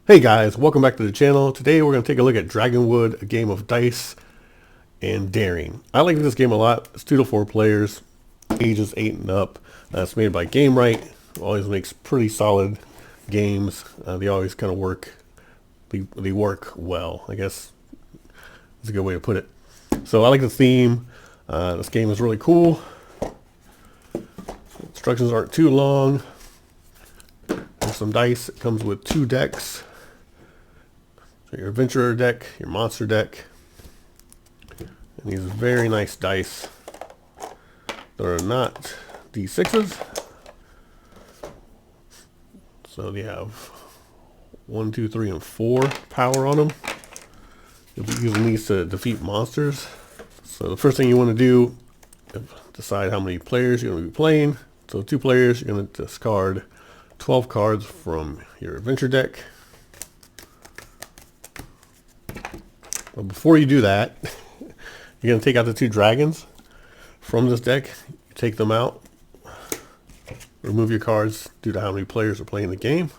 Hey guys, welcome back to the channel. Today we're going to take a look at Dragonwood, a game of dice and daring. I like this game a lot. It's 2 to 4 players, ages 8 and up. It's made by Game Right. Always makes pretty solid games. They always kind of work. They work well, I guess is a good way to put it. So I like the theme. This game is really cool. Instructions aren't too long. There's some dice. It comes with 2 decks. So your adventurer deck, your monster deck, and these very nice dice that are not D6s. So they have 1, 2, 3, and 4 power on them. You'll be using these to defeat monsters. So the first thing you want to do is decide how many players you're going to be playing. So 2 players, you're going to discard 12 cards from your adventure deck. But before you do that, you're going to take out the 2 dragons from this deck. You take them out, remove your cards due to how many players are playing the game.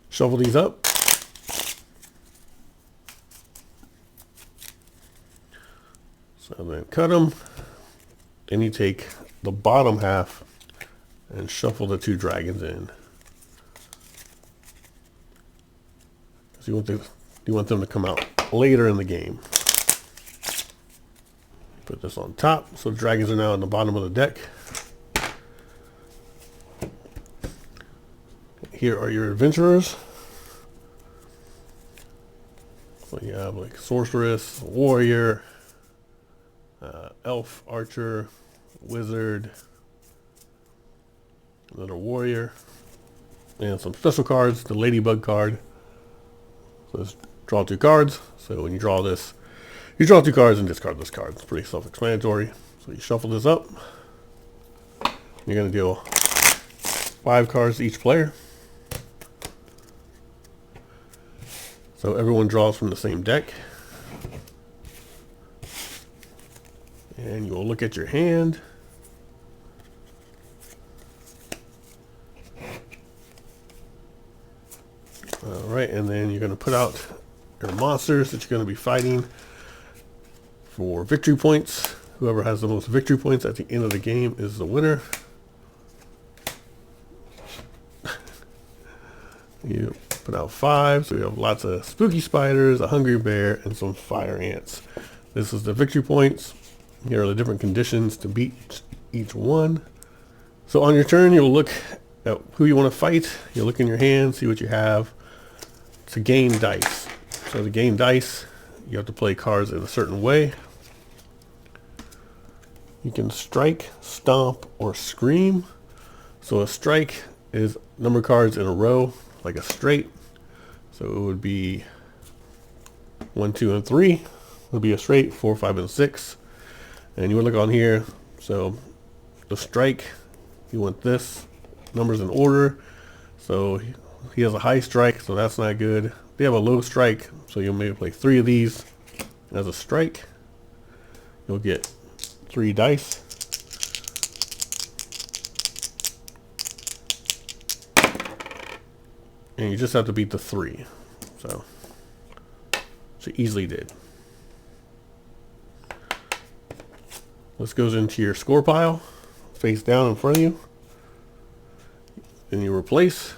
Shuffle these up. So then cut them. Then you take the bottom half and shuffle the 2 dragons in. So you want them to come out later in the game. Put this on top, so the dragons are now in the bottom of the deck. Here are your adventurers. So you have like sorceress, warrior, elf, archer, wizard, another warrior, and some special cards. The ladybug card. So let's draw 2 cards. So when you draw this, you draw 2 cards and discard this card. It's pretty self-explanatory. So you shuffle this up. You're going to deal 5 cards to each player. So everyone draws from the same deck. And you'll look at your hand. Alright, and then you're going to put out your monsters that you're going to be fighting for victory points. Whoever has the most victory points at the end of the game is the winner. You put out 5, so you have lots of spooky spiders, a hungry bear, and some fire ants. This is the victory points. Here are the different conditions to beat each one. So on your turn, you'll look at who you want to fight. You'll look in your hand, see what you have to gain dice. So to gain dice, you have to play cards in a certain way. You can strike, stomp, or scream. So a strike is number of cards in a row, like a straight. So it would be 1, 2, and 3 would be a straight, 4, 5, and 6. And you would look on here. So the strike, you want this numbers in order. So he has a high strike, so that's not good. They have a low strike, so you'll maybe play 3 of these as a strike. You'll get 3 dice. And you just have to beat the 3. So she easily did. This goes into your score pile, face down in front of you. Then you replace.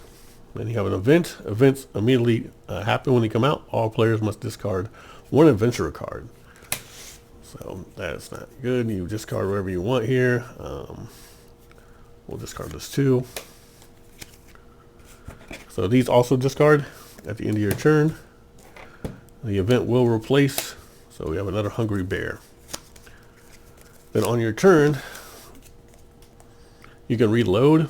Then you have an event. Events immediately happen when they come out. All players must discard 1 adventurer card. So that's not good. You discard whatever you want here. We'll discard this too. So these also discard at the end of your turn. The event will replace. So we have another hungry bear. Then on your turn, you can reload.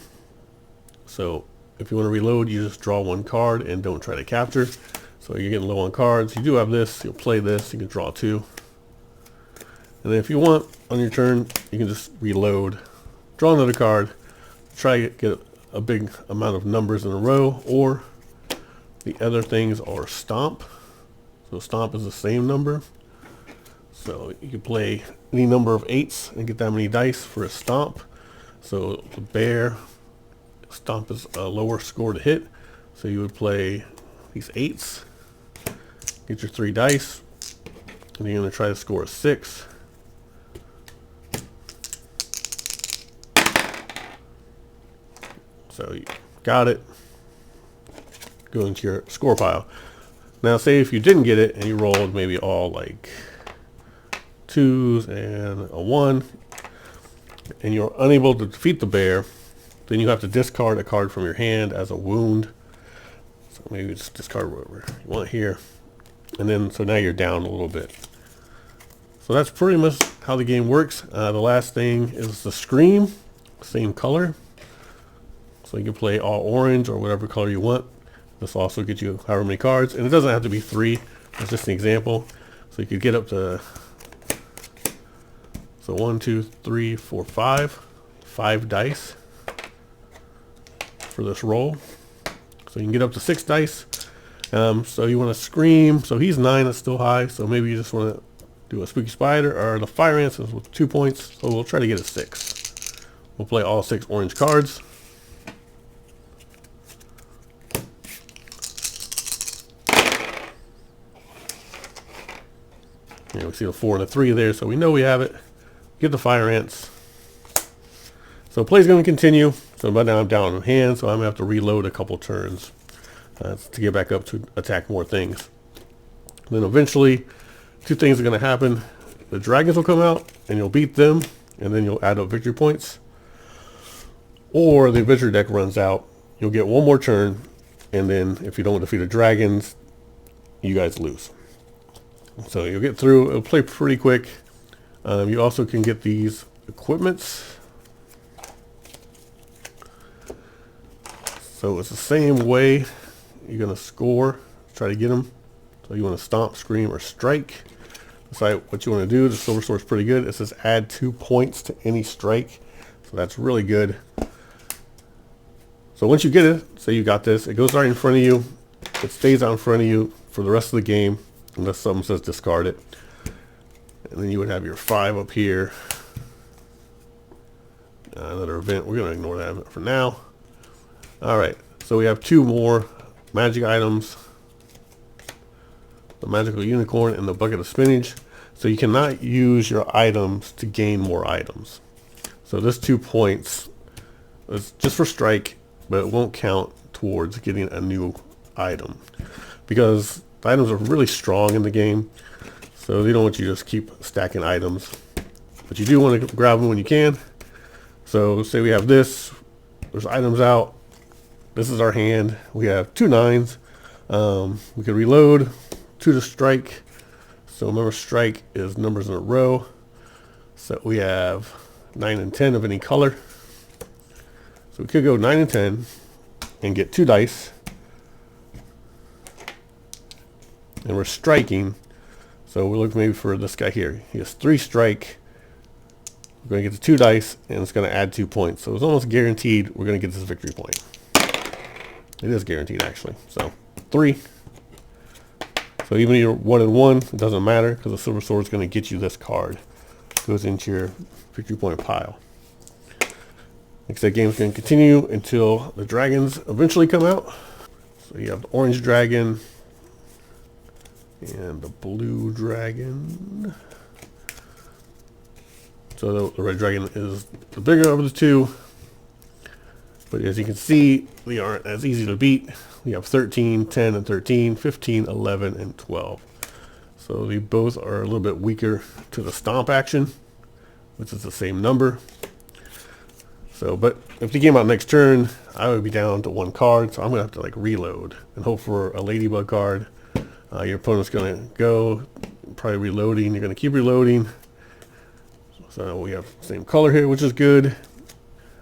So if you want to reload, you just draw 1 card and don't try to capture. So you're getting low on cards. You do have this. You'll play this. You can draw 2. And then if you want, on your turn, you can just reload. Draw another card. Try to get a big amount of numbers in a row. Or the other things are stomp. So stomp is the same number. So you can play any number of 8s and get that many dice for a stomp. So the bear, stomp is a lower score to hit. So you would play these 8s, get your 3 dice, and you're going to try to score a 6. So you got it. Go into your score pile. Now say if you didn't get it and you rolled maybe all like 2s and a 1, and you're unable to defeat the bear, then you have to discard a card from your hand as a wound. So maybe just discard whatever you want here. And then, so now you're down a little bit. So that's pretty much how the game works. The last thing is the scream, same color. So you can play all orange or whatever color you want. This will also get you however many cards. And it doesn't have to be 3. It's just an example. So you could get up to, so 1, 2, 3, 4, 5 dice for this roll. So you can get up to 6 dice. So you want to scream. So he's 9, that's still high. So maybe you just want to do a spooky spider, or the fire ants is with 2 points. So we'll try to get a 6. We'll play all 6 orange cards. We see the 4 and a 3 there, so we know we have it. Get the fire ants. So play's going to continue. So by now I'm down in hand, so I'm going to have to reload a couple turns to get back up to attack more things. Then eventually, 2 things are going to happen. The dragons will come out, and you'll beat them, and then you'll add up victory points. Or the adventure deck runs out. You'll get 1 more turn, and then if you don't defeat the dragons, you guys lose. So you'll get through. It'll play pretty quick. You also can get these equipments. So it's the same way you're going to score. Try to get them. So you want to stomp, scream, or strike. Decide what you want to do. The silver sword is pretty good. It says add 2 points to any strike. So that's really good. So once you get it, say you got this, it goes right in front of you. It stays out in front of you for the rest of the game, unless someone says discard it. And then you would have your 5 up here. Another event. We're going to ignore that for now. Alright, so we have 2 more magic items. The magical unicorn and the bucket of spinach. So you cannot use your items to gain more items. So this 2 points is just for strike, but it won't count towards getting a new item. Because the items are really strong in the game. So they don't want you to just keep stacking items. But you do want to grab them when you can. So say we have this. There's items out. This is our hand. We have 2 9s. We could reload 2 to strike. So remember, strike is numbers in a row. So we have 9 and 10 of any color. So we could go 9 and 10 and get 2 dice. And we're striking. So we're looking maybe for this guy here. He has 3 strike. We're going to get the 2 dice, and it's going to add 2 points. So it's almost guaranteed we're going to get this victory point. It is guaranteed, actually. So 3. So even if you're 1 and 1, it doesn't matter, because the silver sword is going to get you this card. It goes into your victory point pile. Like I said, game's going to continue until the dragons eventually come out. So you have the orange dragon and the blue dragon. So the red dragon is the bigger of the 2. But as you can see, we aren't as easy to beat. We have 13, 10, and 13, 15, 11, and 12. So they both are a little bit weaker to the stomp action, which is the same number. So, but if they came out next turn, I would be down to 1 card. So I'm going to have to like reload and hope for a ladybug card. Your opponent's going to go, probably reloading. You're going to keep reloading. So we have the same color here, which is good.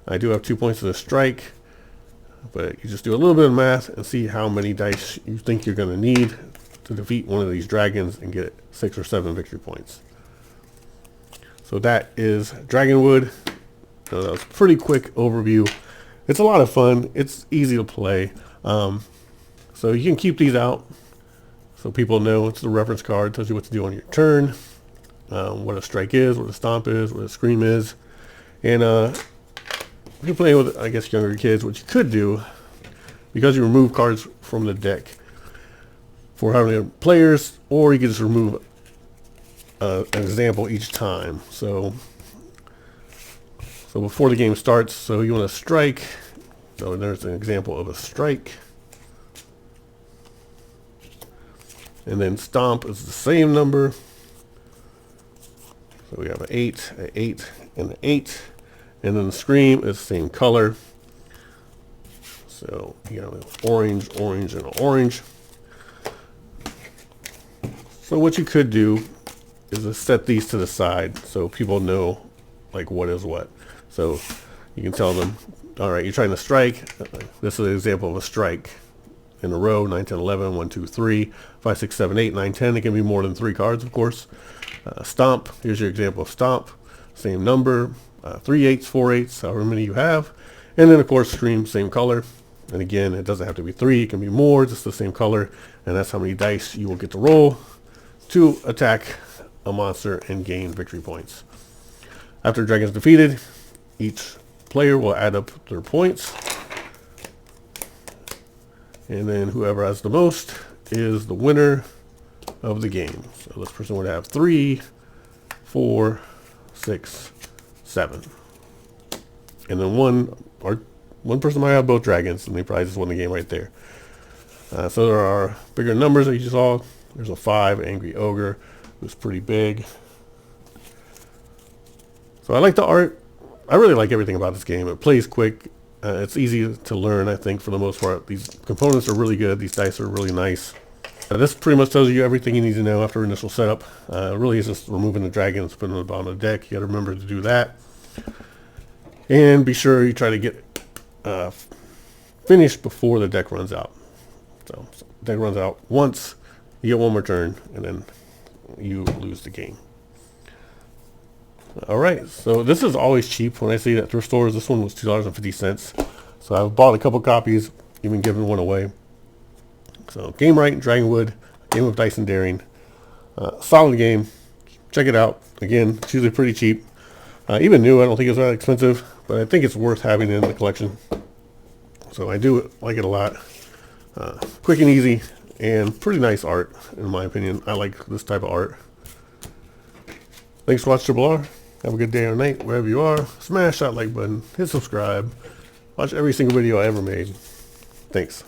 I do have 2 points to the strike, but you just do a little bit of math and see how many dice you think you're going to need to defeat one of these dragons and get 6 or 7 victory points. So that is Dragonwood. So that was a pretty quick overview. It's a lot of fun. It's easy to play. So you can keep these out so people know. It's the reference card. Tells you what to do on your turn, what a strike is, what a stomp is, what a scream is. And if you're playing with, I guess, younger kids, what you could do because you remove cards from the deck for how many players, or you can just remove an example each time. So before the game starts, so you want to strike. So there's an example of a strike. And then stomp is the same number. So we have an 8, an 8, and an 8. And then the scream is the same color. So you got orange, orange, and orange. So what you could do is just set these to the side so people know like what is what. So you can tell them, all right, you're trying to strike. This is an example of a strike in a row: 9, 10, 11, 1, 2, 3, 5, 6, 7, 8, 9, 10. It can be more than 3 cards, of course. Stomp, here's your example of stomp. Same number, 3 8s, 4 8s, however many you have. And then, of course, scream, same color. And again, it doesn't have to be 3, it can be more, just the same color. And that's how many dice you will get to roll to attack a monster and gain victory points. After the dragon is defeated, each player will add up their points. And then whoever has the most is the winner of the game. So this person would have 3, 4, 6, 7. And then one person might have both dragons, and they probably just won the game right there. So there are bigger numbers that you saw. There's a 5, Angry Ogre, who's pretty big. So I like the art. I really like everything about this game. It plays quick. It's easy to learn, I think, for the most part. These components are really good. These dice are really nice. This pretty much tells you everything you need to know after initial setup. Really is just removing the dragons, putting them on the bottom of the deck. You got to remember to do that. And be sure you try to get finished before the deck runs out. So the deck runs out once, you get one more turn, and then you lose the game. Alright, so this is always cheap when I see it at thrift stores. This one was $2.50. So I've bought a couple copies, even given one away. So Game Right, Dragonwood, Game of Dice and Daring. Solid game. Check it out. Again, it's usually pretty cheap. Even new, I don't think it's that expensive, but I think it's worth having in the collection. So I do like it a lot. Quick and easy, and pretty nice art, in my opinion. I like this type of art. Thanks for watching Triple R. Have a good day or night, wherever you are. Smash that like button, hit subscribe. Watch every single video I ever made. Thanks.